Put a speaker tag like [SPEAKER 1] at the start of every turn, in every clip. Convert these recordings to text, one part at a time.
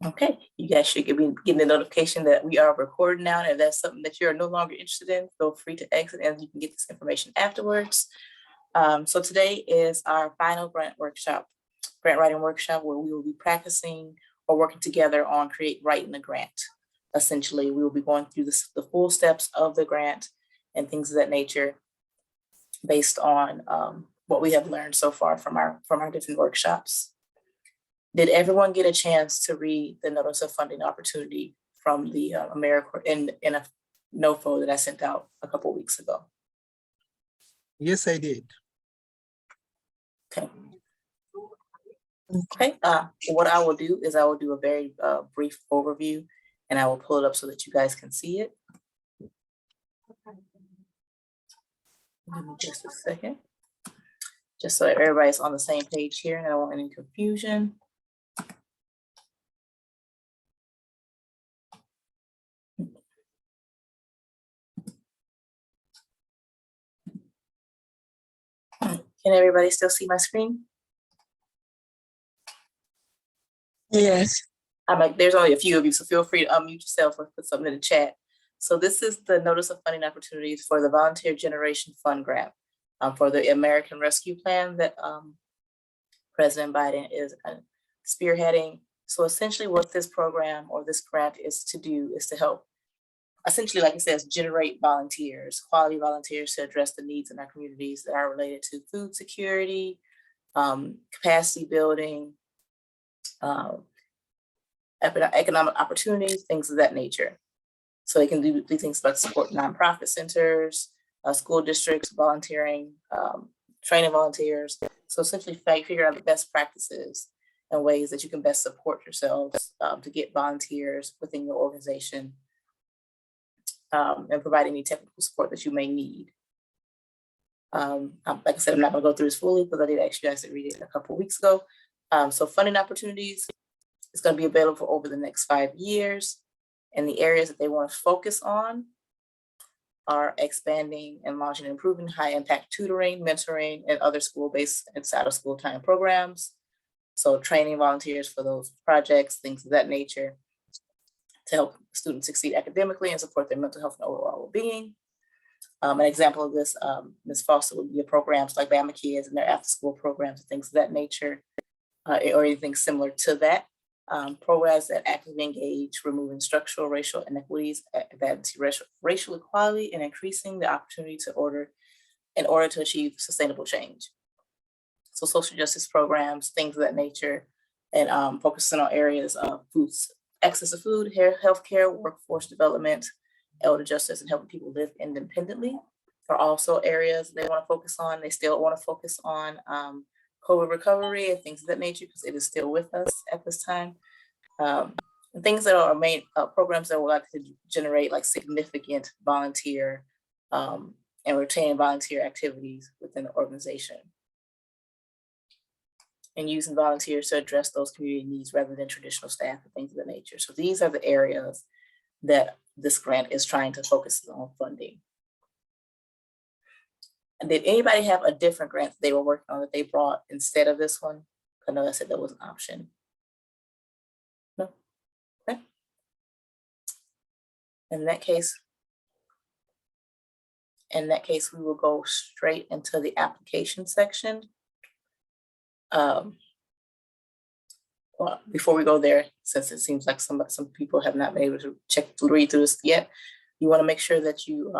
[SPEAKER 1] Okay, you guys should be getting a notification that we are recording now. And if that's something that you're no longer interested in, feel free to exit and you can get this information afterwards. So today is our final grant writing workshop, where we will be practicing or working together on writing a grant. Essentially, we will be going through the full steps of the grant and things of that nature based on what we have learned so far from our different workshops. Did everyone get a chance to read the notice of funding opportunity from the AmeriCorps in a NOFO that I sent out a couple of weeks ago?
[SPEAKER 2] Yes, I did.
[SPEAKER 1] Okay. Okay. What I will do is I will do a very brief overview, and I will pull it up so that you guys can see it. Give me just a second, just so everybody's on the same page here, and I don't want any confusion. Can everybody still see my screen?
[SPEAKER 3] Yes.
[SPEAKER 1] I'm like, there's only a few of you, so feel free to unmute yourself or put something in the chat. So this is the notice of funding opportunities for the Volunteer Generation Fund Grant for the American Rescue Plan that President Biden is spearheading. So essentially what this program or this grant is to do is to help, essentially, like it says, generate volunteers, quality volunteers to address the needs in our communities that are related to food security, capacity building, economic opportunities, things of that nature. So they can do things like support nonprofit centers, school districts, volunteering, training volunteers. So essentially figure out the best practices and ways that you can best support yourselves to get volunteers within your organization and provide any technical support that you may need. Like I said, I'm not gonna go through this fully because I did ask you guys to read it a couple of weeks ago. So funding opportunities is gonna be available for over the next 5 years. And the areas that they want to focus on are expanding and launching and improving high impact tutoring, mentoring, and other school-based and out of school time programs. So training volunteers for those projects, things of that nature, to help students succeed academically and support their mental health and overall well-being. An example of this, Ms. Foster, would be programs like Bama Kids and their after-school programs and things of that nature, or anything similar to that. Programs that actively engage, removing structural racial inequities, advancing racial equality, and increasing the opportunity in order to achieve sustainable change. So social justice programs, things of that nature, and focusing on areas of access to food, healthcare, workforce development, elder justice, and helping people live independently are also areas they want to focus on. They still want to focus on COVID recovery and things of that nature because it is still with us at this time. And things that are main programs that would like to generate like significant volunteer and retain volunteer activities within the organization. And using volunteers to address those community needs rather than traditional staff and things of that nature. So these are the areas that this grant is trying to focus on funding. And did anybody have a different grant that they were working on that they brought instead of this one? I know I said that was an option. No? Okay. In that case, we will go straight into the application section. Well, before we go there, since it seems like some people have not been able to read through this yet, you want to make sure that you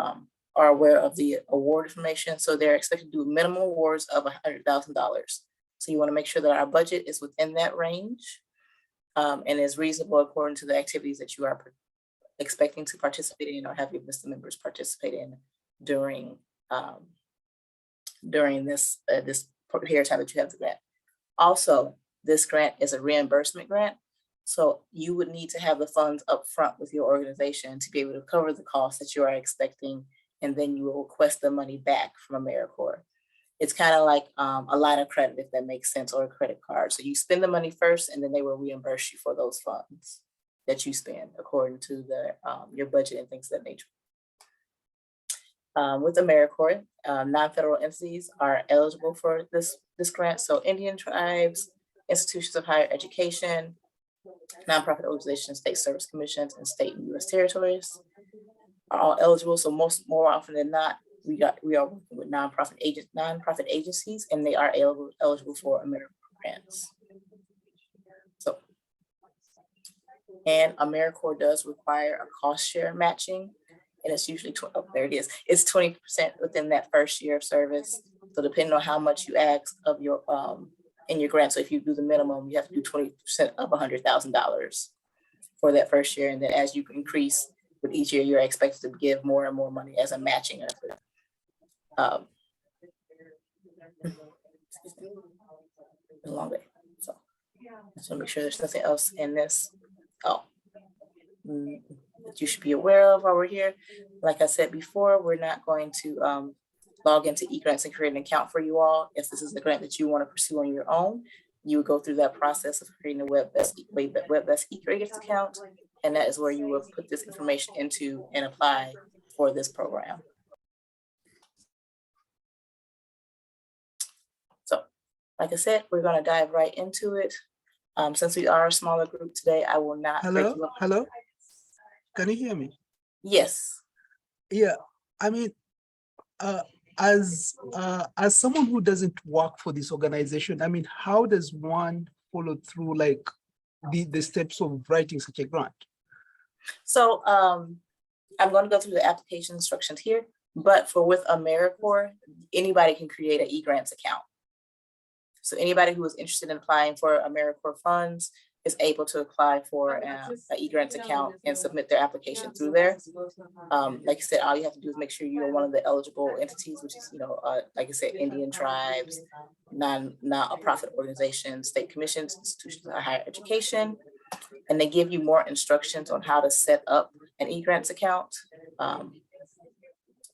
[SPEAKER 1] are aware of the award information. So they're expected to do minimum awards of $100,000. So you want to make sure that our budget is within that range and is reasonable according to the activities that you are expecting to participate in or have your VISTA members participate in during this period of time that you have the grant. Also, this grant is a reimbursement grant. So you would need to have the funds up front with your organization to be able to cover the costs that you are expecting, and then you will request the money back from AmeriCorps. It's kind of like a line of credit, if that makes sense, or a credit card. So you spend the money first, and then they will reimburse you for those funds that you spend according to your budget and things of that nature. With AmeriCorps, non-federal entities are eligible for this grant. So Indian tribes, institutions of higher education, Nonprofit organizations, state service commissions, and state and U.S. territories are all eligible. So more often than not, we are working with nonprofit agencies, and they are eligible for AmeriCorps grants. So, and AmeriCorps does require a cost share matching, and it's usually there it is. It's 20% within that first year of service. So depending on how much you ask of your in your grant, so if you do the minimum, you have to do 20% of $100,000 for that first year, and then as you increase with each year, you're expected to give more and more money as a matching effort. A long day. So I just want to make sure there's nothing else in this. That you should be aware of while we're here. Like I said before, we're not going to log into eGrants and create an account for you all. If this is a grant that you want to pursue on your own, you would go through that process of creating a WebVest eGrants account, and that is where you will put this information into and apply for this program. So, like I said, we're going to dive right into it. Since we are a smaller group today, I will not break you up.
[SPEAKER 2] Hello? Can you hear me?
[SPEAKER 1] Yes.
[SPEAKER 2] Yeah, I mean, as someone who doesn't work for this organization, I mean, how does one follow through like the steps of writing such a grant?
[SPEAKER 1] So I'm going to go through the application instructions here, but with AmeriCorps, anybody can create an eGrants account. So anybody who is interested in applying for AmeriCorps funds is able to apply for an eGrants account and submit their application through there. Like I said, all you have to do is make sure you're one of the eligible entities, which is, like I said, Indian tribes, non-profit organizations, state commissions, institutions of higher education, and they give you more instructions on how to set up an eGrants account.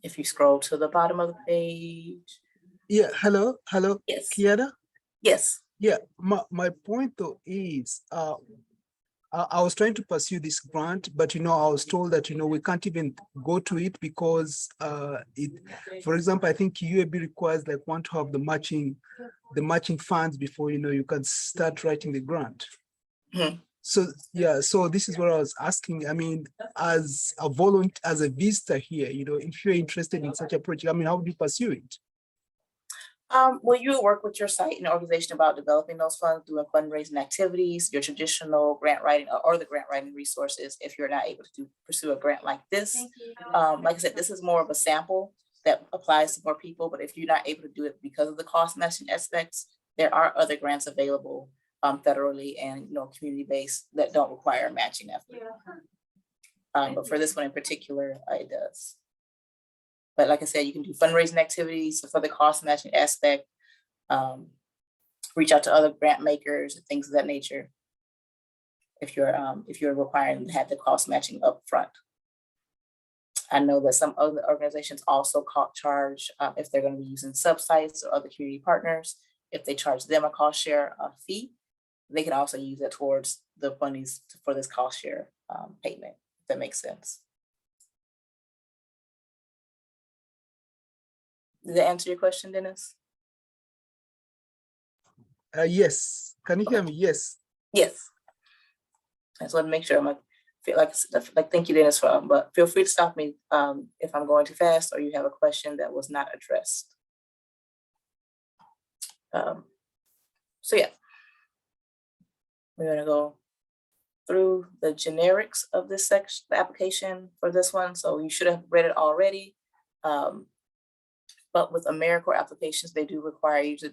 [SPEAKER 1] If you scroll to the bottom of the page.
[SPEAKER 2] Yeah, hello,
[SPEAKER 1] Yes.
[SPEAKER 2] Kiara?
[SPEAKER 1] Yes.
[SPEAKER 2] Yeah, my point though is, I was trying to pursue this grant, but I was told that we can't even go to it because for example, I think UAB requires like one to have the matching funds before you can start writing the grant.
[SPEAKER 1] Mm-hmm.
[SPEAKER 2] So yeah, so this is what I was asking. I mean, as a volunteer, as a visitor here, if you're interested in such a project, I mean, how would you pursue it?
[SPEAKER 1] Well, you work with your site and organization about developing those funds, doing fundraising activities, your traditional grant writing or the grant writing resources if you're not able to pursue a grant like this. Like I said, this is more of a sample that applies to more people, but if you're not able to do it because of the cost matching aspects, there are other grants available federally and community-based that don't require a matching effort. But for this one in particular, it does. But like I said, you can do fundraising activities for the cost matching aspect, reach out to other grant makers and things of that nature if you're requiring to have the cost matching up front. I know that some other organizations also charge if they're going to be using sub-sites or other community partners, if they charge them a cost share fee, they can also use that towards the monies for this cost share payment, if that makes sense. Did that answer your question, Dennis?
[SPEAKER 2] Yes. Can you hear me? Yes.
[SPEAKER 1] Yes. I just want to make sure feel like thank you, Dennis, but feel free to stop me if I'm going too fast or you have a question that was not addressed. So yeah, we're going to go through the generics of this section, the application for this one. So you should have read it already. But with AmeriCorps applications, they do require you to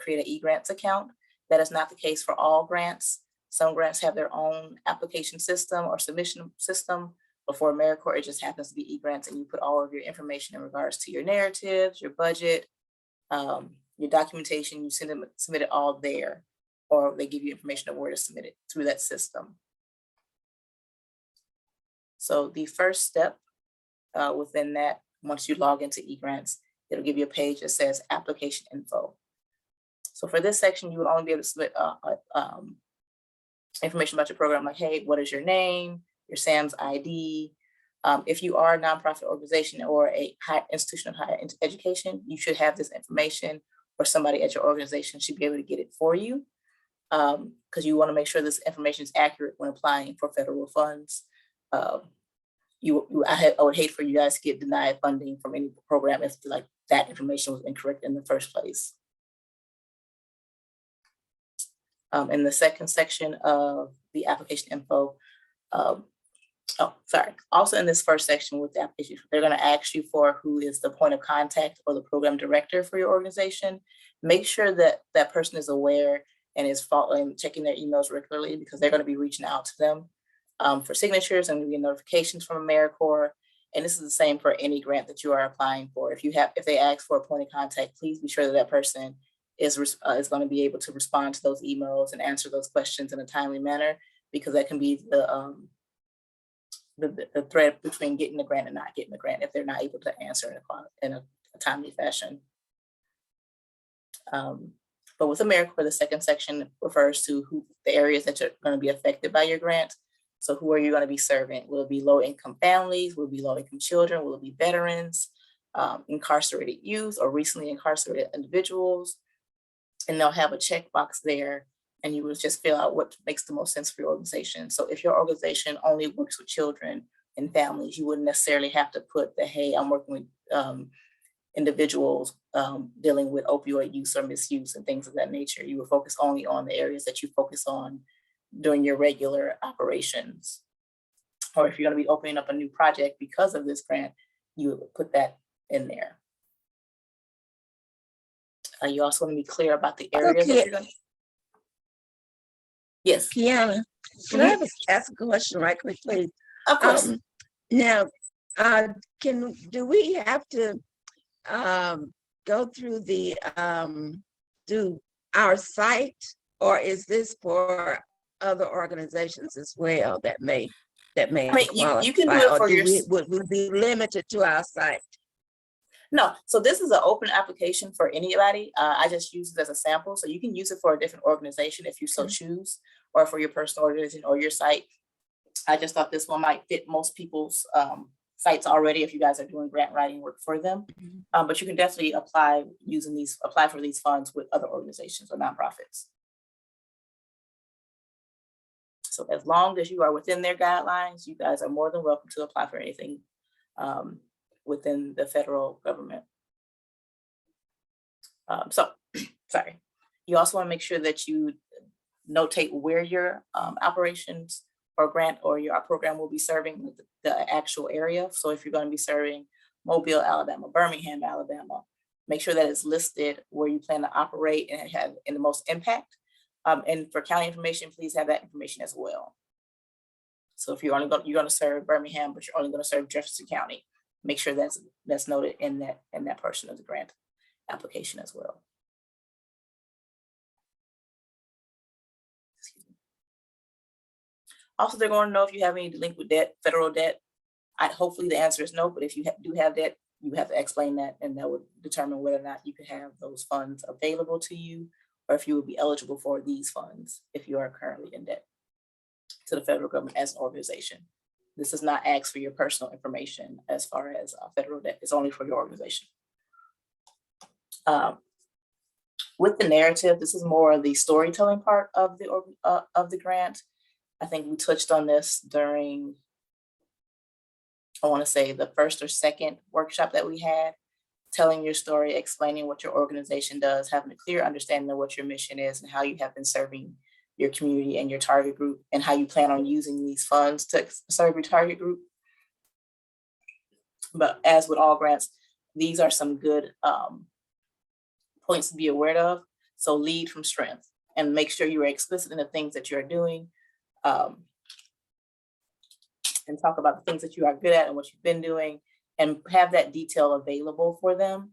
[SPEAKER 1] create an eGrants account. That is not the case for all grants. Some grants have their own application system or submission system, but for AmeriCorps, it just happens to be eGrants, and you put all of your information in regards to your narratives, your budget, your documentation, you submit it all there, or they give you information of where to submit it through that system. So the first step within that, once you log into eGrants, it'll give you a page that says application info. So for this section, you would only be able to submit information about your program, like, hey, what is your name, your SAM's ID. If you are a nonprofit organization or a high institution of higher education, you should have this information, or somebody at your organization should be able to get it for you. because you want to make sure this information is accurate when applying for federal funds. I would hate for you guys to get denied funding from any program if like that information was incorrect in the first place. In the second section of the application info, also in this first section with the application, they're going to ask you for who is the point of contact or the program director for your organization. Make sure that that person is aware and is following, checking their emails regularly, because they're going to be reaching out to them for signatures and get notifications from AmeriCorps. And this is the same for any grant that you are applying for. If they ask for a point of contact, please be sure that that person is going to be able to respond to those emails and answer those questions in a timely manner, because that can be the thread between getting the grant and not getting the grant if they're not able to answer in a timely fashion. But with AmeriCorps, the second section refers to the areas that are going to be affected by your grant. So who are you going to be serving? Will it be low-income families? Will it be low-income children? Will it be veterans, incarcerated youth, or recently incarcerated individuals? And they'll have a checkbox there, and you will just fill out what makes the most sense for your organization. So if your organization only works with children and families, you wouldn't necessarily have to put the, hey, I'm working with individuals dealing with opioid use or misuse and things of that nature. You will focus only on the areas that you focus on during your regular operations. Or if you're going to be opening up a new project because of this grant, you would put that in there. You also want to be clear about the areas that you're going to. Yes.
[SPEAKER 3] Kiana, can I ask a question right quick, please?
[SPEAKER 1] Of course.
[SPEAKER 3] Now, do we have to go through through our site, or is this for other organizations as well that may qualify?
[SPEAKER 1] You can do it for
[SPEAKER 3] would we be limited to our site?
[SPEAKER 1] No, so this is an open application for anybody. I just use it as a sample, so you can use it for a different organization if you so choose, or for your personal organization or your site. I just thought this one might fit most people's sites already if you guys are doing grant writing work for them. But you can definitely apply for these funds with other organizations or nonprofits. So as long as you are within their guidelines, you guys are more than welcome to apply for anything within the federal government. Sorry. You also want to make sure that you notate where your operations or grant or your program will be serving the actual area. So if you're going to be serving Mobile, Alabama, Birmingham, Alabama, make sure that it's listed where you plan to operate and have in the most impact. And for county information, please have that information as well. So if you're going to serve Birmingham, but you're only going to serve Jefferson County, make sure that's noted in that portion of the grant application as well. Also, they're going to know if you have any delinquent debt, federal debt. Hopefully the answer is no, but if you do have debt, you have to explain that, and that would determine whether or not you can have those funds available to you, or if you would be eligible for these funds if you are currently in debt to the federal government as an organization. This does not ask for your personal information as far as federal debt. It's only for your organization. With the narrative, this is more of the storytelling part of the grant. I think we touched on this during, I want to say, the first or second workshop that we had, telling your story, explaining what your organization does, having a clear understanding of what your mission is and how you have been serving your community and your target group, and how you plan on using these funds to serve your target group. But as with all grants, these are some good points to be aware of. So lead from strength and make sure you are explicit in the things that you're doing, and talk about the things that you are good at and what you've been doing, and have that detail available for them.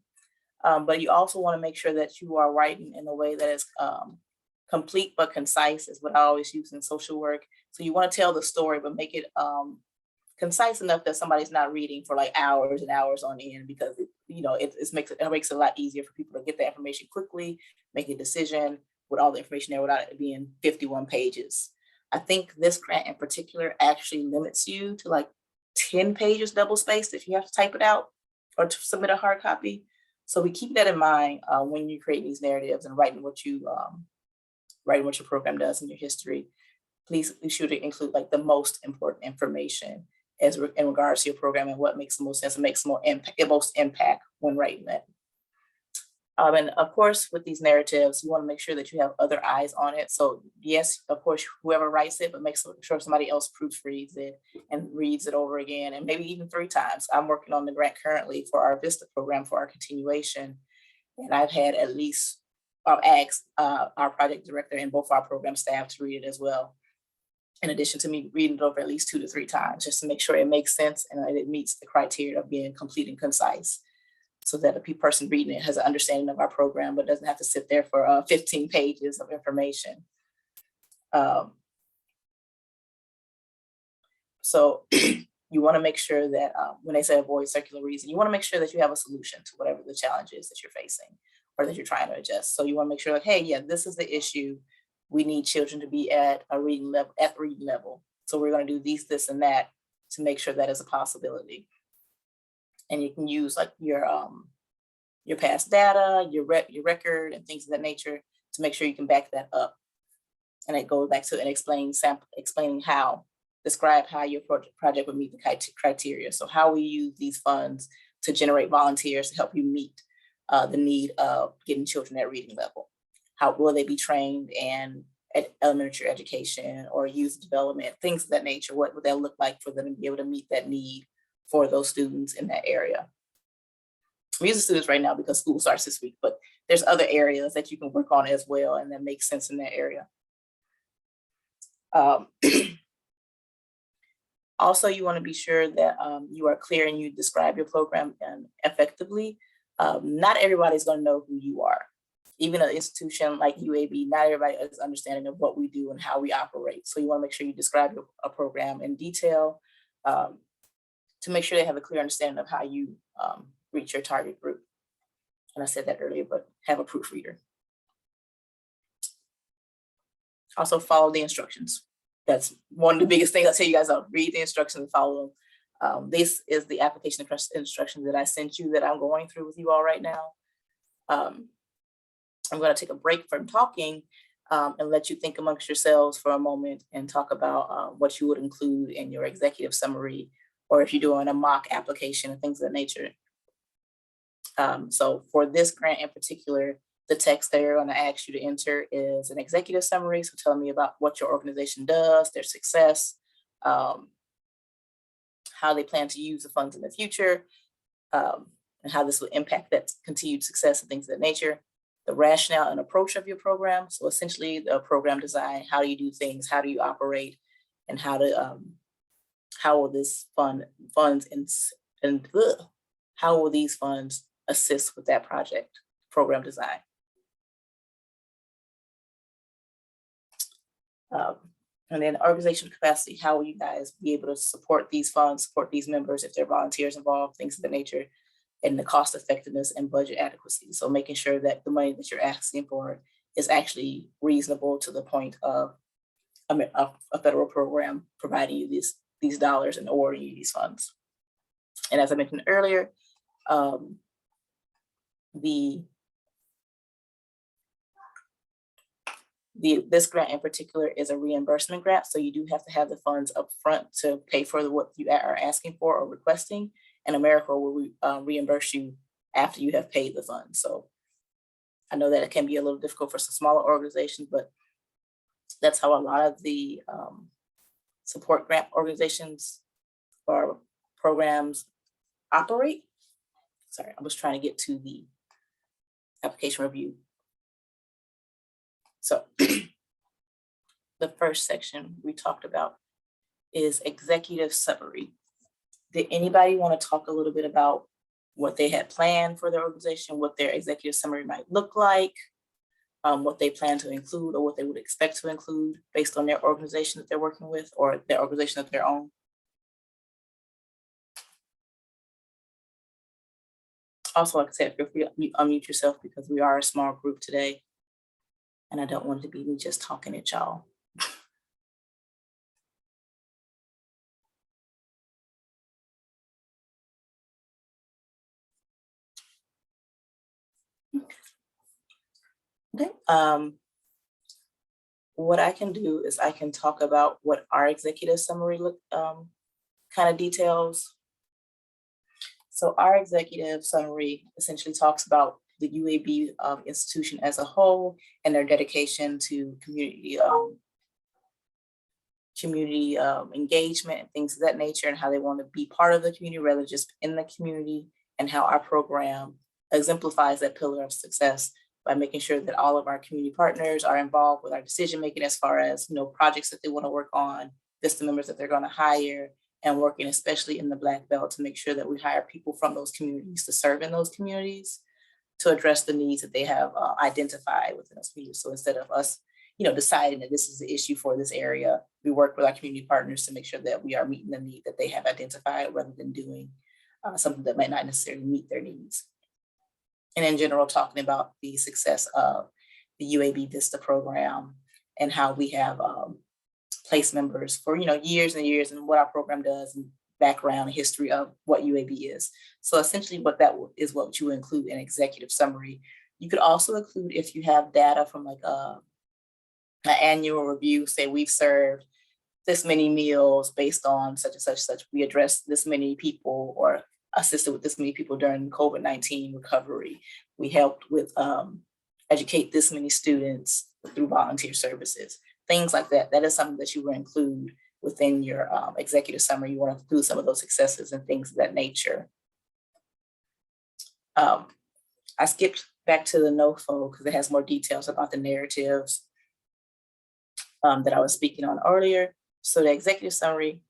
[SPEAKER 1] But you also want to make sure that you are writing in a way that is complete but concise, is what I always use in social work. So you want to tell the story, but make it concise enough that somebody's not reading for like hours and hours on end, because it makes it a lot easier for people to get the information quickly, make a decision with all the information there without it being 51 pages. I think this grant in particular actually limits you to like 10 pages double spaced if you have to type it out or to submit a hard copy. So we keep that in mind when you create these narratives and writing what you writing what your program does in your history, please be sure to include like the most important information in regards to your program and what makes the most sense and makes the most impact when writing that. And of course, with these narratives, you want to make sure that you have other eyes on it. So yes, of course, whoever writes it, but make sure somebody else proofreads it and reads it over again, and maybe even 3 times. I'm working on the grant currently for our VISTA program for our continuation. And I've had at least asked our project director and both our program staff to read it as well. In addition to me reading it over at least 2 to 3 times, just to make sure it makes sense and that it meets the criteria of being complete and concise, so that a person reading it has an understanding of our program, but doesn't have to sit there for 15 pages of information. So you want to make sure that when they say avoid circular reason, you want to make sure that you have a solution to whatever the challenge is that you're facing or that you're trying to adjust. So you want to make sure like, hey, yeah, this is the issue. We need children to be at a reading level. So we're going to do these, this, and that to make sure that is a possibility. And you can use like your past data, your record, and things of that nature to make sure you can back that up. And it goes back to and explaining how, describe how your project would meet the criteria. So how we use these funds to generate volunteers to help you meet the need of getting children at reading level. How will they be trained in elementary education or youth development, things of that nature? What would that look like for them to be able to meet that need for those students in that area? I'm using students right now because school starts this week, but there's other areas that you can work on as well, and that makes sense in that area. Also, you want to be sure that you are clear and you describe your program effectively. Not everybody's going to know who you are. Even an institution like UAB, not everybody has understanding of what we do and how we operate. So you want to make sure you describe a program in detail to make sure they have a clear understanding of how you reach your target group. And I said that earlier, but have a proofreader. Also follow the instructions. That's one of the biggest things I tell you guys, read the instructions and follow them. This is the application instructions that I sent you that I'm going through with you all right now. I'm going to take a break from talking and let you think amongst yourselves for a moment and talk about what you would include in your executive summary, or if you're doing a mock application and things of that nature. So for this grant in particular, the text they're going to ask you to enter is an executive summary. So tell me about what your organization does, their success, how they plan to use the funds in the future, and how this will impact that continued success and things of that nature. The rationale and approach of your program. So essentially the program design, how do you do things, how do you operate, and how will this how will these funds assist with that project program design? And then organizational capacity, how will you guys be able to support these funds, support these members if there are volunteers involved, things of that nature, and the cost effectiveness and budget adequacy. So making sure that the money that you're asking for is actually reasonable to the point of a federal program providing you these dollars and awarding you these funds. And as I mentioned earlier, this grant in particular is a reimbursement grant. So you do have to have the funds up front to pay for what you are asking for or requesting. And AmeriCorps will reimburse you after you have paid the funds. So I know that it can be a little difficult for some smaller organizations, but that's how a lot of the support grant organizations or programs operate. Sorry, I was trying to get to the application review. So the first section we talked about is executive summary. Did anybody want to talk a little bit about what they had planned for their organization, what their executive summary might look like, what they plan to include or what they would expect to include based on their organization that they're working with or their organization of their own? Also, like I said, feel free to unmute yourself because we are a small group today and I don't want it to be me just talking at y'all. Okay. what I can do is I can talk about what our executive summary kind of details. So our executive summary essentially talks about the UAB institution as a whole and their dedication to community engagement and things of that nature, and how they want to be part of the community rather than just in the community, and how our program exemplifies that pillar of success by making sure that all of our community partners are involved with our decision making as far as, you know, projects that they want to work on, VISTA members that they're going to hire, and working especially in the Black Belt to make sure that we hire people from those communities to serve in those communities to address the needs that they have identified within those communities. So instead of us, you know, deciding that this is the issue for this area, we work with our community partners to make sure that we are meeting the need that they have identified rather than doing something that might not necessarily meet their needs. And in general, talking about the success of the UAB VISTA program and how we have placed members for, you know, years and years, and what our program does and background and history of what UAB is. So essentially what that is what you include in executive summary. You could also include, if you have data from like an annual review, say we've served this many meals based on such and such, we addressed this many people or assisted with this many people during COVID-19 recovery. We helped with educate this many students through volunteer services, things like that. That is something that you will include within your executive summary. You want to include some of those successes and things of that nature. I skipped back to the NOFO because it has more details about the narratives that I was speaking on earlier. So the executive summary,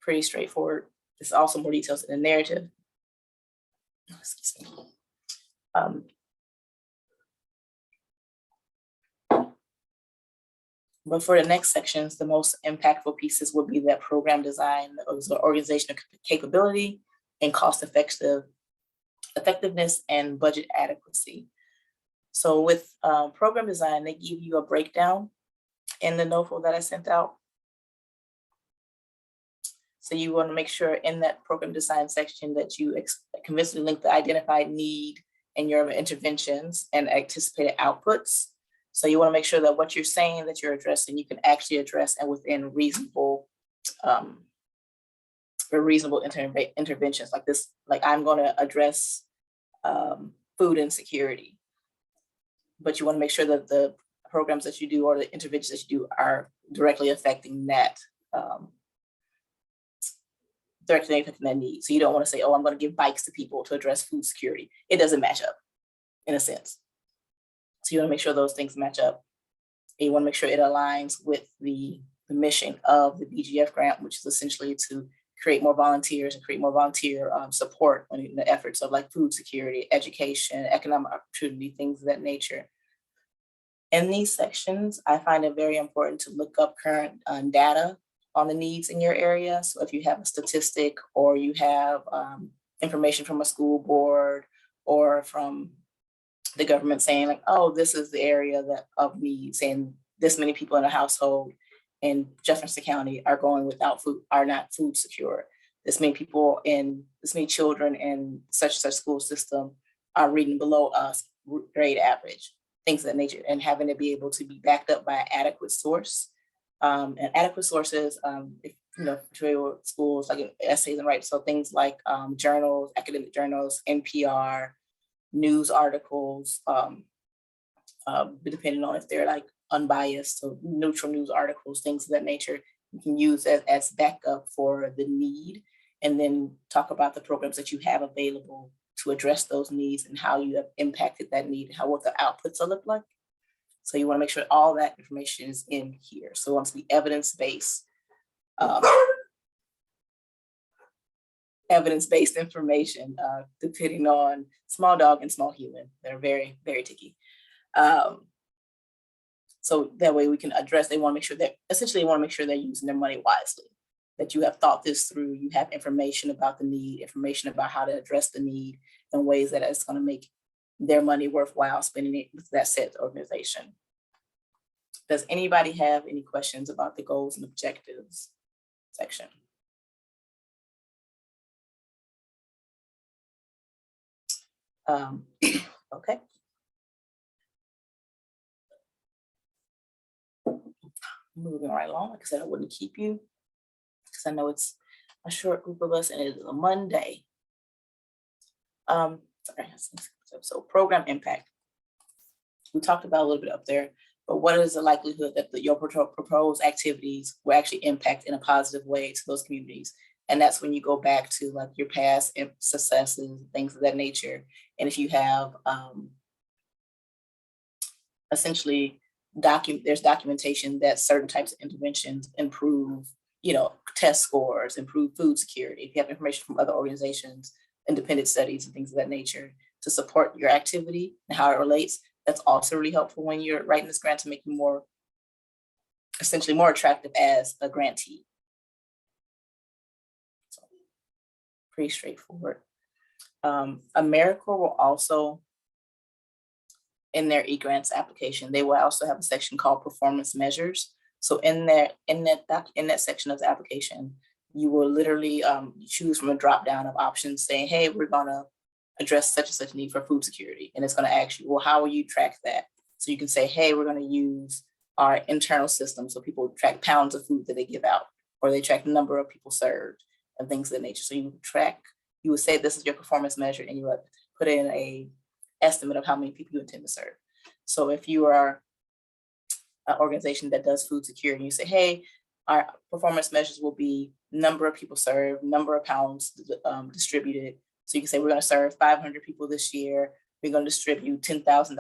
[SPEAKER 1] pretty straightforward. There's also more details in the narrative. Excuse me. But for the next sections, the most impactful pieces would be that program design, organizational capability, and cost effectiveness and budget adequacy. So with program design, they give you a breakdown in the NOFO that I sent out. So you want to make sure in that program design section that you convincingly link the identified need and your interventions and anticipated outputs. So you want to make sure that what you're saying that you're addressing, you can actually address and within reasonable interventions like this. Like I'm going to address food insecurity, but you want to make sure that the programs that you do or the interventions that you do are directly affecting that need. So you don't want to say, oh, I'm going to give bikes to people to address food security. It doesn't match up in a sense. So you want to make sure those things match up. And you want to make sure it aligns with the mission of the BGF grant, which is essentially to create more volunteers and create more volunteer support in the efforts of like food security, education, economic opportunity, things of that nature. In these sections, I find it very important to look up current data on the needs in your area. So if you have a statistic or you have information from a school board or from the government saying like, oh, this is the area that of need, saying this many people in a household in Jefferson County are going without food, are not food secure. This many people in, this many children in such school system are reading below us grade average, things of that nature, and having to be able to be backed up by an adequate source. And adequate sources, if you know, for schools like essays and writing, so things like journals, academic journals, NPR, news articles, depending on if they're like unbiased, so neutral news articles, things of that nature, you can use as backup for the need, and then talk about the programs that you have available to address those needs and how you have impacted that need, and what the outputs will look like. So you want to make sure all that information is in here. So it wants to be evidence-based, evidence-based information, depending on small dog and small human. They're very, very ticky. So that way we can address, they want to make sure that, essentially they want to make sure they're using their money wisely, that you have thought this through, you have information about the need, information about how to address the need in ways that it's going to make their money worthwhile spending it with that said organization. Does anybody have any questions about the goals and objectives section? Okay. moving right along. Like I said, I wouldn't keep you because I know it's a short group of us and it is a Monday. So program impact. We talked about a little bit up there, but what is the likelihood that your proposed activities will actually impact in a positive way to those communities? And that's when you go back to like your past successes, things of that nature. And if you have essentially there's documentation that certain types of interventions improve, test scores, improve food security. If you have information from other organizations, independent studies and things of that nature to support your activity and how it relates, that's also really helpful when you're writing this grant to make you essentially more attractive as a grantee. So pretty straightforward. AmeriCorps will also, in their eGrants application, they will also have a section called performance measures. So in that section of the application, you will literally choose from a drop down of options saying, hey, we're gonna address such and such need for food security. And it's gonna ask you, well, how will you track that? So you can say, hey, we're gonna use our internal system. So people track pounds of food that they give out, or they track the number of people served and things of that nature. So you would say this is your performance measure and you would put in a estimate of how many people you intend to serve. So if you are an organization that does food security, you say, hey, our performance measures will be number of people served, number of pounds distributed. So you can say we're going to serve 500 people this year. We're going to distribute 10,000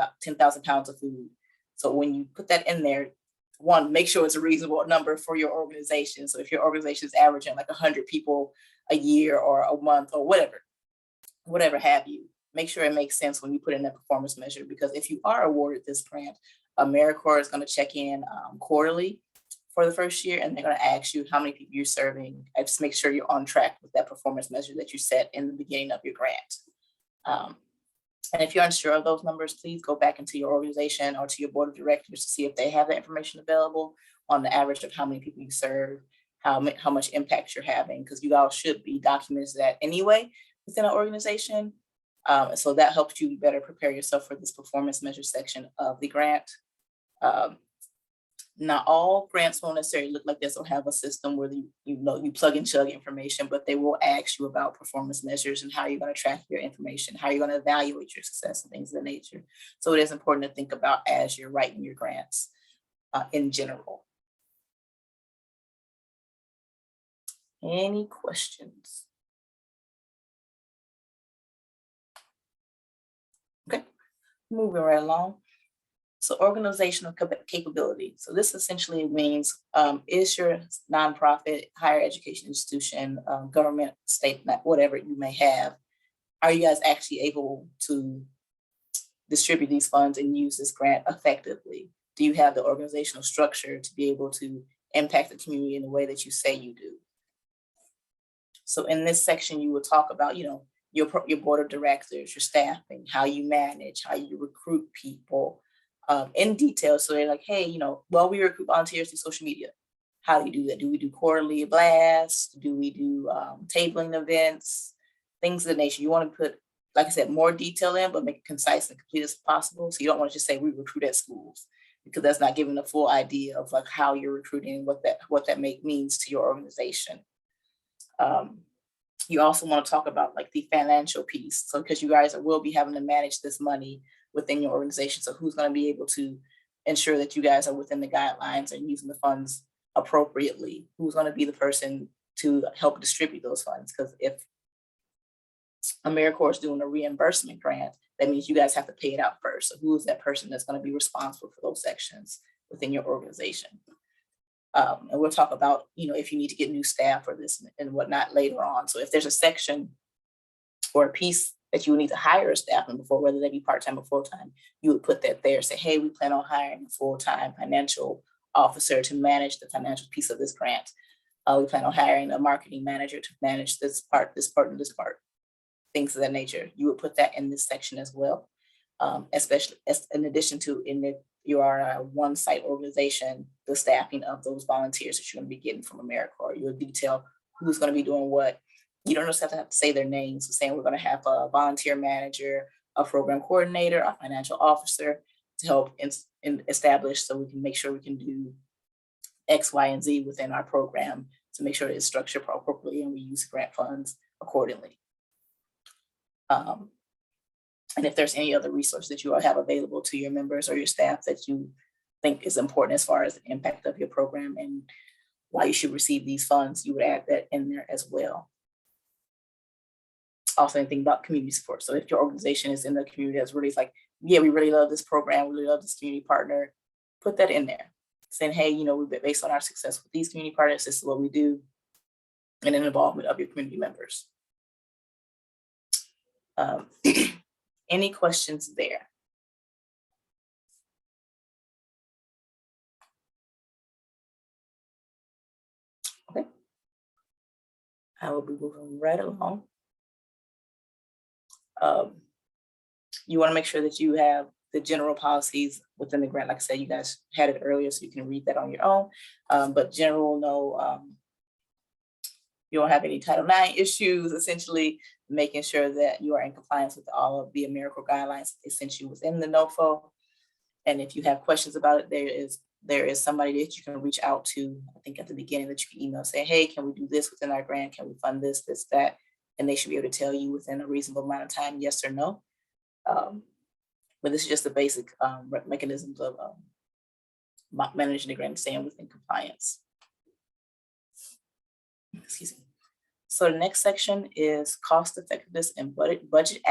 [SPEAKER 1] pounds of food. So when you put that in there, one, make sure it's a reasonable number for your organization. So if your organization is averaging like 100 people a year or a month or whatever have you, make sure it makes sense when you put in that performance measure, because if you are awarded this grant, AmeriCorps is going to check in quarterly for the first year, and they're going to ask you how many people you're serving. I just make sure you're on track with that performance measure that you set in the beginning of your grant. And if you're unsure of those numbers, please go back into your organization or to your board of directors to see if they have that information available on the average of how many people you serve, how much impact you're having, because you all should be documenting that anyway within an organization. So that helps you better prepare yourself for this performance measure section of the grant. Not all grants won't necessarily look like this or have a system where you plug and chug information, but they will ask you about performance measures and how you're going to track your information, how you're going to evaluate your success and things of that nature. So it is important to think about as you're writing your grants in general. Any questions? Okay, moving right along. So organizational capability. So this essentially means, is your nonprofit, higher education institution, government, state, whatever you may have, are you guys actually able to distribute these funds and use this grant effectively? Do you have the organizational structure to be able to impact the community in the way that you say you do? So in this section, you will talk about, your board of directors, your staffing, how you manage, how you recruit people, in detail. So they're like, hey, we recruit volunteers through social media. How do you do that? Do we do quarterly blasts? Do we do tabling events? Things of the nature. You want to put, like I said, more detail in, but make it concise and complete as possible. So you don't want to just say we recruit at schools, because that's not giving a full idea of like how you're recruiting and what that means to your organization. You also want to talk about like the financial piece. So because you guys will be having to manage this money within your organization. So who's going to be able to ensure that you guys are within the guidelines and using the funds appropriately? Who's going to be the person to help distribute those funds? Because if AmeriCorps is doing a reimbursement grant, that means you guys have to pay it out first. So who is that person that's going to be responsible for those sections within your organization? And we'll talk about, if you need to get new staff for this and whatnot later on. So if there's a section or a piece that you would need to hire a staff member for, whether they be part-time or full-time, you would put that there. Say, hey, we plan on hiring a full-time financial officer to manage the financial piece of this grant. We plan on hiring a marketing manager to manage this part, and this part, things of that nature. You would put that in this section as well, especially in addition to you are a one-site organization, the staffing of those volunteers that you're going to be getting from AmeriCorps. You'll detail who's going to be doing what. You don't just have to say their names. So saying we're going to have a volunteer manager, a program coordinator, a financial officer to help establish, so we can make sure we can do X, Y, and Z within our program to make sure it's structured appropriately and we use grant funds accordingly. And if there's any other resource that you all have available to your members or your staff that you think is important as far as the impact of your program and why you should receive these funds, you would add that in there as well. Also, anything about community support. So if your organization is in the community that's really like, yeah, we really love this program, we really love this community partner, put that in there. Saying, hey, you know, we've been based on our success with these community partners, this is what we do, and an involvement of your community members. Any questions there? Okay. I will be moving right along. You want to make sure that you have the general policies within the grant. Like I said, you guys had it earlier, so you can read that on your own. But general, no, you don't have any Title IX issues, essentially making sure that you are in compliance with all of the AmeriCorps guidelines they sent you within the NOFO. And if you have questions about it, there is somebody that you can reach out to, I think at the beginning, that you can email, say, hey, can we do this within our grant? Can we fund this, this, that? And they should be able to tell you within a reasonable amount of time, yes or no. But this is just the basic mechanisms of managing the grant and staying within compliance. Excuse me. So the next section is cost effectiveness and budget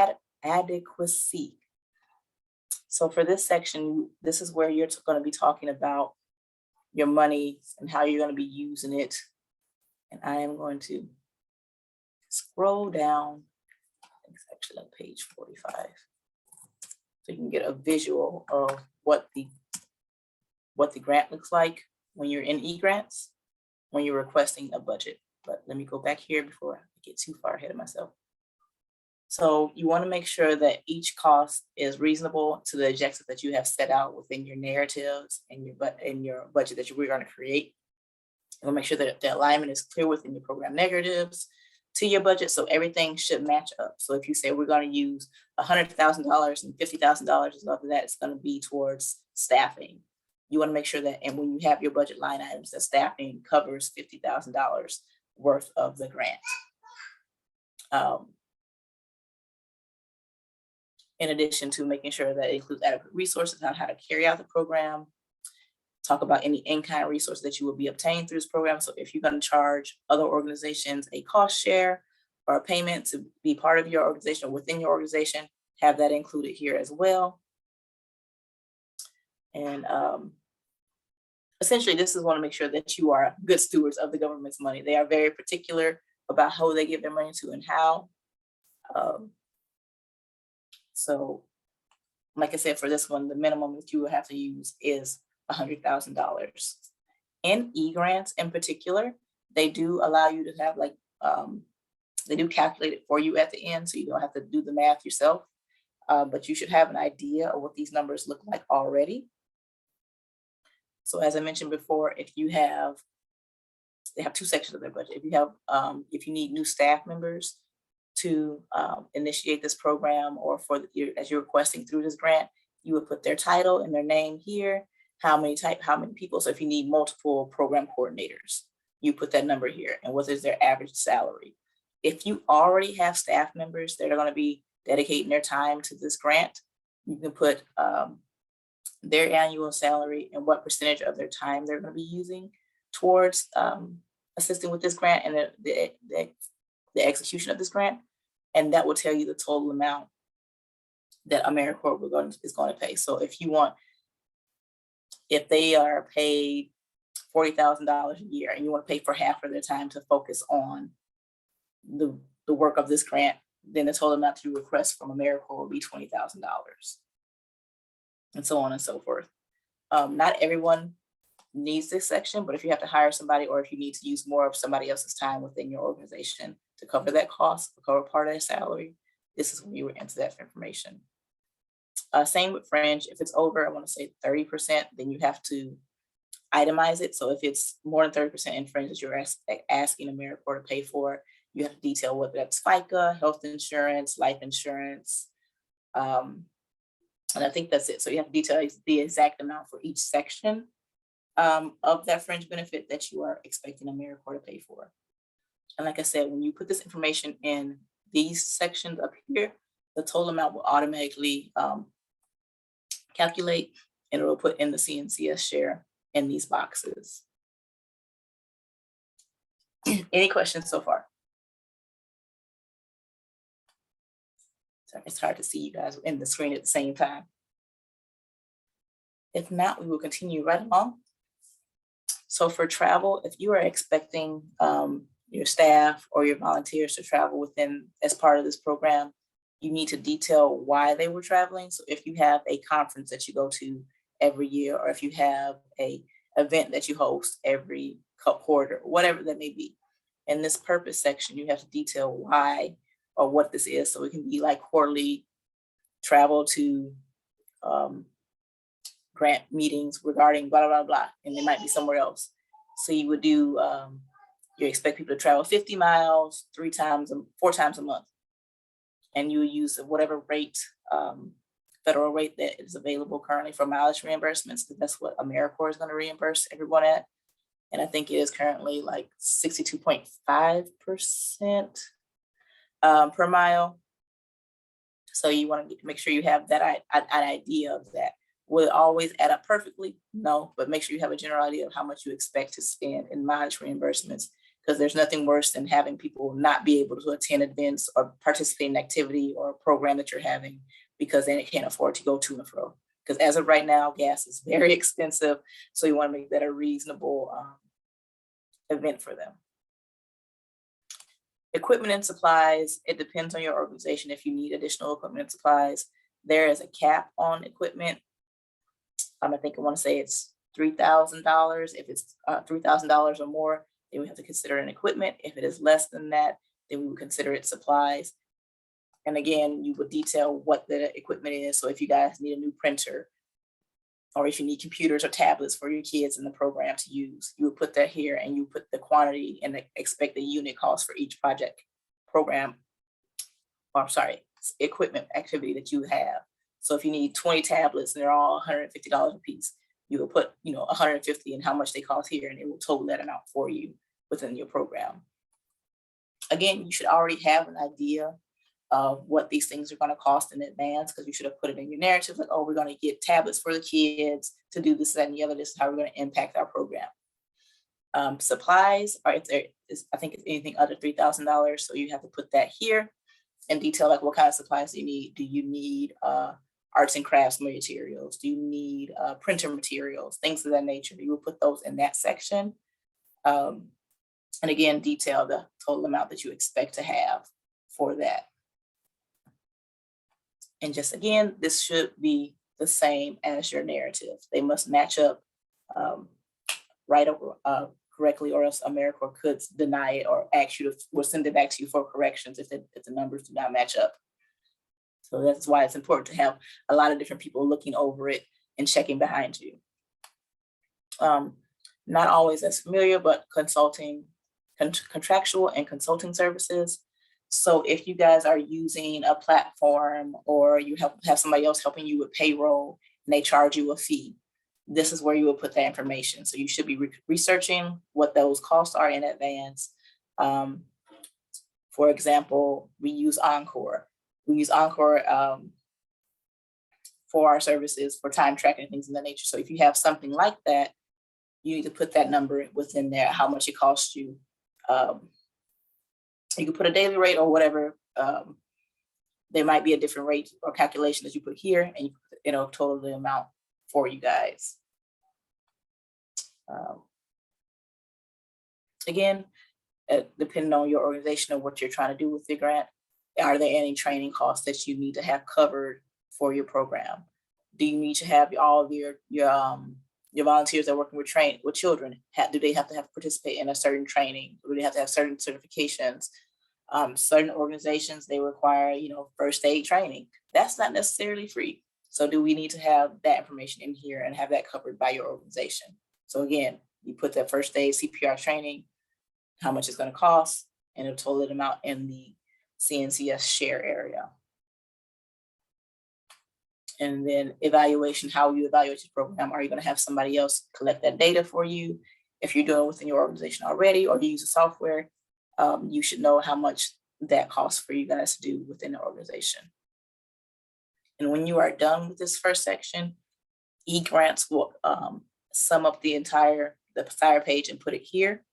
[SPEAKER 1] adequacy. So for this section, this is where you're going to be talking about your money and how you're going to be using it. And I am going to scroll down. I think it's actually on page 45. So you can get a visual of what the grant looks like when you're in e-grants, when you're requesting a budget. But let me go back here before I get too far ahead of myself. So you want to make sure that each cost is reasonable to the objectives that you have set out within your narratives and your budget that we're going to create. You want to make sure that the alignment is clear within your program narratives to your budget, so everything should match up. So if you say we're going to use $100,000 and $50,000 of that, it's going to be towards staffing. You want to make sure that, and when you have your budget line items, that staffing covers $50,000 worth of the grant. In addition to making sure that it includes adequate resources on how to carry out the program, talk about any in-kind resource that you will be obtained through this program. So if you're going to charge other organizations a cost share or a payment to be part of your organization or within your organization, have that included here as well. And essentially, this is want to make sure that you are good stewards of the government's money. They are very particular about who they give their money to and how. So like I said, for this one, the minimum that you will have to use is $100,000. In e-grants in particular, they do allow you to have they do calculate it for you at the end, so you don't have to do the math yourself. But you should have an idea of what these numbers look like already. So as I mentioned before, if you have, they have two sections of their budget. If you have, if you need new staff members to initiate this program, or as you're requesting through this grant, you would put their title and their name here, how many people. So if you need multiple program coordinators, you put that number here, and what is their average salary. If you already have staff members that are going to be dedicating their time to this grant, you can put their annual salary and what percentage of their time they're going to be using towards assisting with this grant and the execution of this grant. And that will tell you the total amount that AmeriCorps is going to pay. So if they are paid $40,000 a year and you want to pay for half of their time to focus on the work of this grant, then the total amount you request from AmeriCorps will be $20,000, and so on and so forth. Not everyone needs this section, but if you have to hire somebody, or if you need to use more of somebody else's time within your organization to cover that cost, to cover part of their salary, this is when you would enter that information. Same with fringe. If it's over, I want to say 30%, then you have to itemize it. So if it's more than 30% in fringe that you're asking AmeriCorps to pay for, you have to detail whether that's FICA, health insurance, life insurance. And I think that's it. So you have to detail the exact amount for each section. of that fringe benefit that you are expecting AmeriCorps to pay for. And like I said, when you put this information in these sections up here, the total amount will automatically calculate, and it will put in the CNCS share in these boxes. Any questions so far? Sorry, it's hard to see you guys in the screen at the same time. If not, we will continue right along. So for travel, if you are expecting your staff or your volunteers to travel within as part of this program, you need to detail why they were traveling. So if you have a conference that you go to every year, or if you have a event that you host every quarter, whatever that may be, in this purpose section, you have to detail why or what this is. So it can be like quarterly travel to grant meetings regarding blah, blah, blah, and it might be somewhere else. So you would do, you expect people to travel 50 miles 4 times a month. And you use whatever rate, federal rate that is available currently for mileage reimbursements, because that's what AmeriCorps is going to reimburse everyone at. And I think it is currently like 62.5% per mile. So you want to make sure you have that an idea of that. Will it always add up perfectly? No, but make sure you have a general idea of how much you expect to spend in mileage reimbursements, because there's nothing worse than having people not be able to attend events or participate in activity or a program that you're having because they can't afford to go to and fro. Because as of right now, gas is very expensive. So you want to make that a reasonable event for them. Equipment and supplies, it depends on your organization if you need additional equipment and supplies. There is a cap on equipment. I want to say it's $3,000. If it's $3,000 or more, then we have to consider an equipment. If it is less than that, then we would consider it supplies. And again, you would detail what the equipment is. So if you guys need a new printer, or if you need computers or tablets for your kids in the program to use, you would put that here, and you put the quantity and the expected unit cost for each project program, or I'm sorry, equipment activity that you have. So if you need 20 tablets and they're all $150 a piece, you will put, 150 and how much they cost here, and it will total that amount for you within your program. Again, you should already have an idea of what these things are going to cost in advance, because you should have put it in your narrative, like, oh, we're going to get tablets for the kids to do this, that, and the other. This is how we're going to impact our program. Supplies, or if there is, I think it's anything under $3,000, so you have to put that here and detail like what kind of supplies do you need. Do you need arts and crafts materials? Do you need printer materials? Things of that nature. You will put those in that section. And again, detail the total amount that you expect to have for that. And just again, this should be the same as your narrative. They must match up correctly, or else AmeriCorps could deny it or ask you to, or send it back to you for corrections if the numbers do not match up. So that's why it's important to have a lot of different people looking over it and checking behind you. Not always as familiar, but consulting, contractual and consulting services. So if you guys are using a platform, or you have somebody else helping you with payroll and they charge you a fee, this is where you will put that information. So you should be researching what those costs are in advance. For example, we use Encore. We use Encore for our services for time tracking and things of that nature. So if you have something like that, you need to put that number within there, how much it costs you. You can put a daily rate or whatever. There might be a different rate or calculation that you put here, and it'll total the amount for you guys. Again, depending on your organization or what you're trying to do with your grant, are there any training costs that you need to have covered for your program? Do you need to have all of your volunteers that are working with children? Do they have to participate in a certain training? Do they have to have certain certifications? Certain organizations, they require, first aid training. That's not necessarily free. So do we need to have that information in here and have that covered by your organization? So again, you put that first aid CPR training, how much it's going to cost, and it'll total it amount in the CNCS share area. And then evaluation, how you evaluate your program. Are you going to have somebody else collect that data for you? If you're doing it within your organization already, or you use a software, you should know how much that costs for you guys to do within the organization. And when you are done with this first section, e-grants will sum up the entire page and put it here.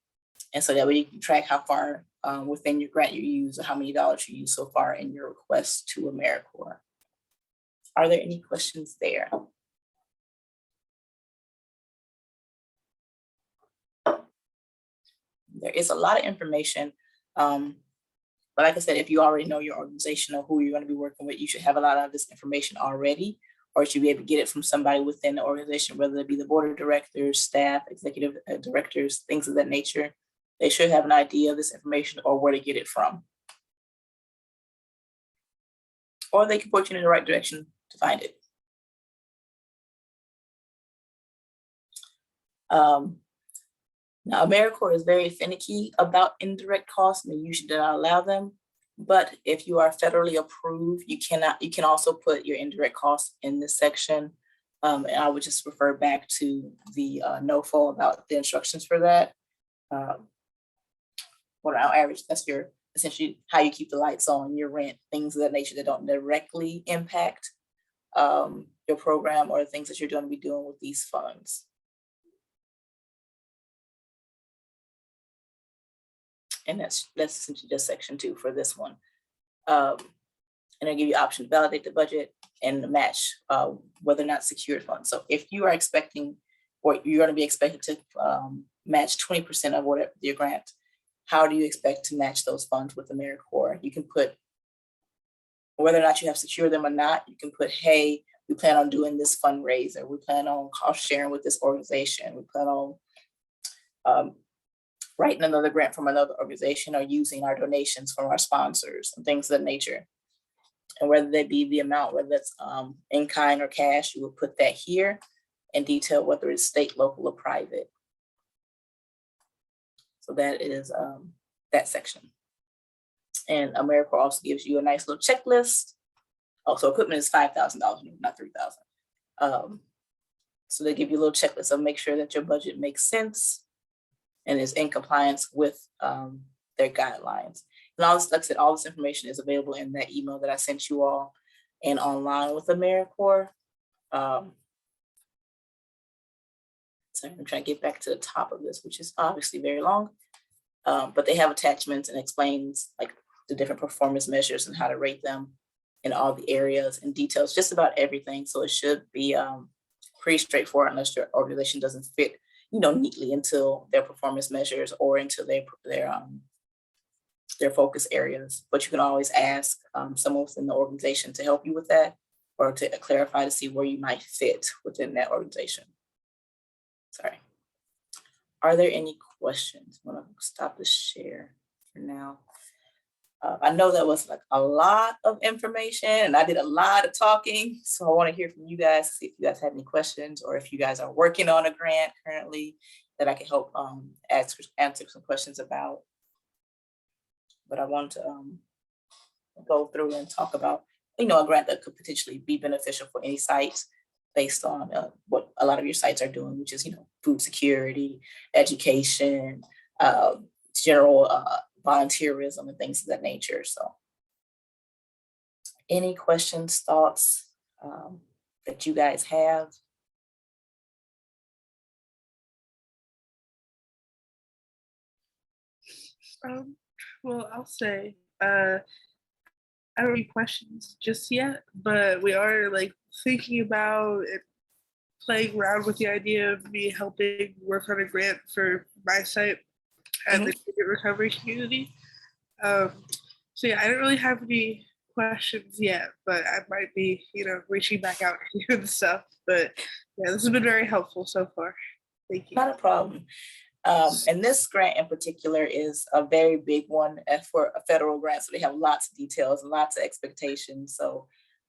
[SPEAKER 1] And so that way you can track how far within your grant you use, or how many dollars you use so far in your request to AmeriCorps. Are there any questions there? There is a lot of information. But like I said, if you already know your organization or who you're going to be working with, you should have a lot of this information already, or you should be able to get it from somebody within the organization, whether it be the board of directors, staff, executive directors, things of that nature. They should have an idea of this information or where to get it from. Or they can point you in the right direction to find it. Now, AmeriCorps is very finicky about indirect costs, and they usually do not allow them. But if you are federally approved, you can also put your indirect costs in this section. And I would just refer back to the NOFO about the instructions for that. What on average, that's your essentially how you keep the lights on, your rent, things of that nature that don't directly impact your program or the things that you're going to be doing with these funds. And that's essentially just section 2 for this one. And I'll give you option to validate the budget and the match, whether or not secured funds. So if you are expecting, or you're going to be expected to match 20% of whatever your grant, how do you expect to match those funds with AmeriCorps? You can put, whether or not you have secured them or not, you can put, hey, we plan on doing this fundraiser. We plan on cost sharing with this organization. We plan on writing another grant from another organization, or using our donations from our sponsors and things of that nature. And whether they be the amount, whether that's in kind or cash, you will put that here and detail whether it's state, local, or private. So that is that section. And AmeriCorps also gives you a nice little checklist. Also, equipment is $5,000, not $3,000. So they give you a little checklist of make sure that your budget makes sense and is in compliance with their guidelines. And all this, like I said, all this information is available in that email that I sent you all and online with AmeriCorps. So I'm trying to get back to the top of this, which is obviously very long, but they have attachments and explains like the different performance measures and how to rate them in all the areas and details, just about everything. So it should be pretty straightforward unless your organization doesn't fit, neatly into their performance measures or into their focus areas. But you can always ask someone within the organization to help you with that, or to clarify to see where you might fit within that organization. Sorry. Are there any questions? I'm gonna stop the share for now. I know that was like a lot of information and I did a lot of talking. So I want to hear from you guys, see if you guys have any questions, or if you guys are working on a grant currently that I can help answer some questions about. But I want to go through and talk about, a grant that could potentially be beneficial for any sites based on what a lot of your sites are doing, which is, food security, education, general volunteerism and things of that nature. So any questions, thoughts that you guys have?
[SPEAKER 4] Well, I'll say, I don't have any questions just yet, but we are thinking about it, playing around with the idea of me helping work on a grant for my site and the ticket recovery community. So yeah, I don't really have any questions yet, but I might be, reaching back out to you and stuff. But yeah, this has been very helpful so far. Thank you.
[SPEAKER 1] Not a problem. And this grant in particular is a very big one for a federal grant. So they have lots of details and lots of expectations. So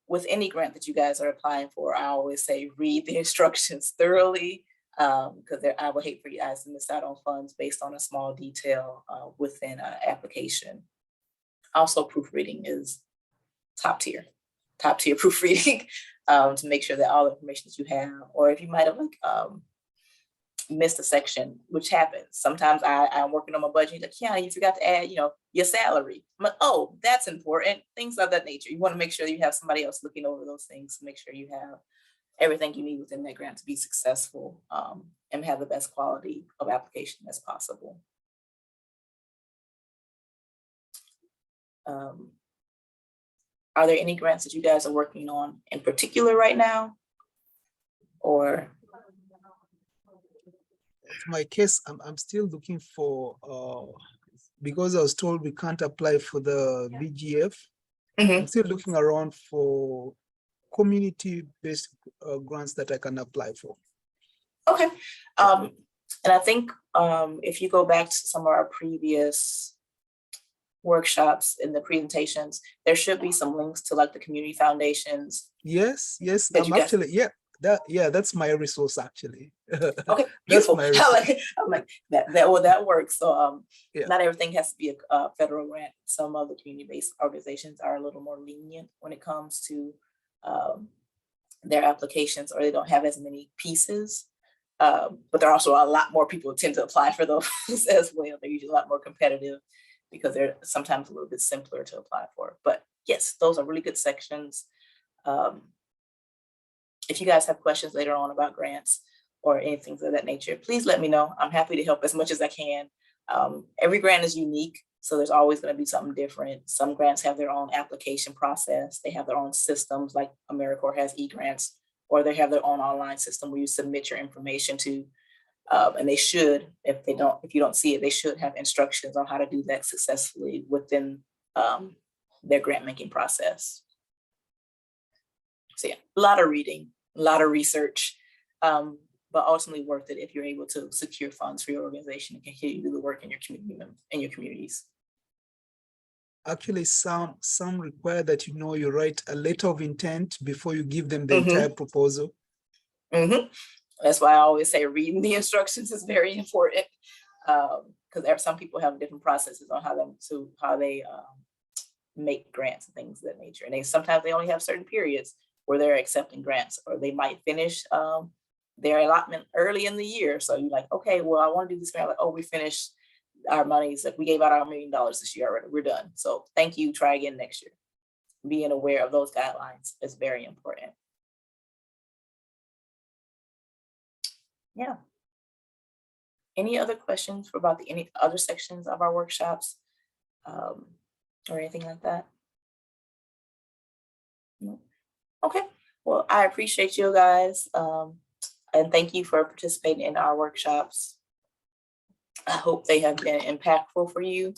[SPEAKER 1] with any grant that you guys are applying for, I always say, read the instructions thoroughly, because I would hate for you guys to miss out on funds based on a small detail within an application. Also, proofreading is top tier proofreading. to make sure that all the information that you have, or if you might have like missed a section, which happens. Sometimes I'm working on my budget, like, yeah, you forgot to add, your salary. I'm like, oh, that's important. Things of that nature. You want to make sure you have somebody else looking over those things to make sure you have everything you need within that grant to be successful, and have the best quality of application as possible. Are there any grants that you guys are working on in particular right now? Or
[SPEAKER 2] In my case, I'm still looking for, because I was told we can't apply for the BGF. I'm still looking around for community-based grants that I can apply for.
[SPEAKER 1] okay. And I think if you go back to some of our previous workshops in the presentations, there should be some links to like the community foundations.
[SPEAKER 2] Yes,
[SPEAKER 1] That
[SPEAKER 2] I'm
[SPEAKER 1] you guys-
[SPEAKER 2] actually, that's my resource actually.
[SPEAKER 1] Okay,
[SPEAKER 2] That's
[SPEAKER 1] beautiful.
[SPEAKER 2] my
[SPEAKER 1] I'm
[SPEAKER 2] resource.
[SPEAKER 1] like that works. So
[SPEAKER 2] Yeah.
[SPEAKER 1] not everything has to be a federal grant. Some of the community-based organizations are a little more lenient when it comes to their applications, or they don't have as many pieces. But there are also a lot more people who tend to apply for those as well. They're usually a lot more competitive because they're sometimes a little bit simpler to apply for. But yes, those are really good sections. If you guys have questions later on about grants or anything of that nature, please let me know. I'm happy to help as much as I can. Every grant is unique, so there's always going to be something different. Some grants have their own application process. They have their own systems, like AmeriCorps has eGrants, or they have their own online system where you submit your information to. And they should, if you don't see it, they should have instructions on how to do that successfully within their grant making process. So yeah, a lot of reading, a lot of research, but ultimately worth it if you're able to secure funds for your organization and continue to do the work in your community and your communities.
[SPEAKER 2] Actually, some require that you write a letter of intent before you give them the entire proposal.
[SPEAKER 1] That's why I always say reading the instructions is very important, because some people have different processes on how they make grants and things of that nature. And sometimes they only have certain periods where they're accepting grants, or they might finish their allotment early in the year. So you're like, okay, well, I want to do this grant. Like, oh, we finished our monies. Like, we gave out our $1 million this year already. We're done. So thank you. Try again next year. Being aware of those guidelines is very important. Yeah. Any other questions about any other sections of our workshops, or anything like that? No. Okay. Well, I appreciate you guys, and thank you for participating in our workshops. I hope they have been impactful for you.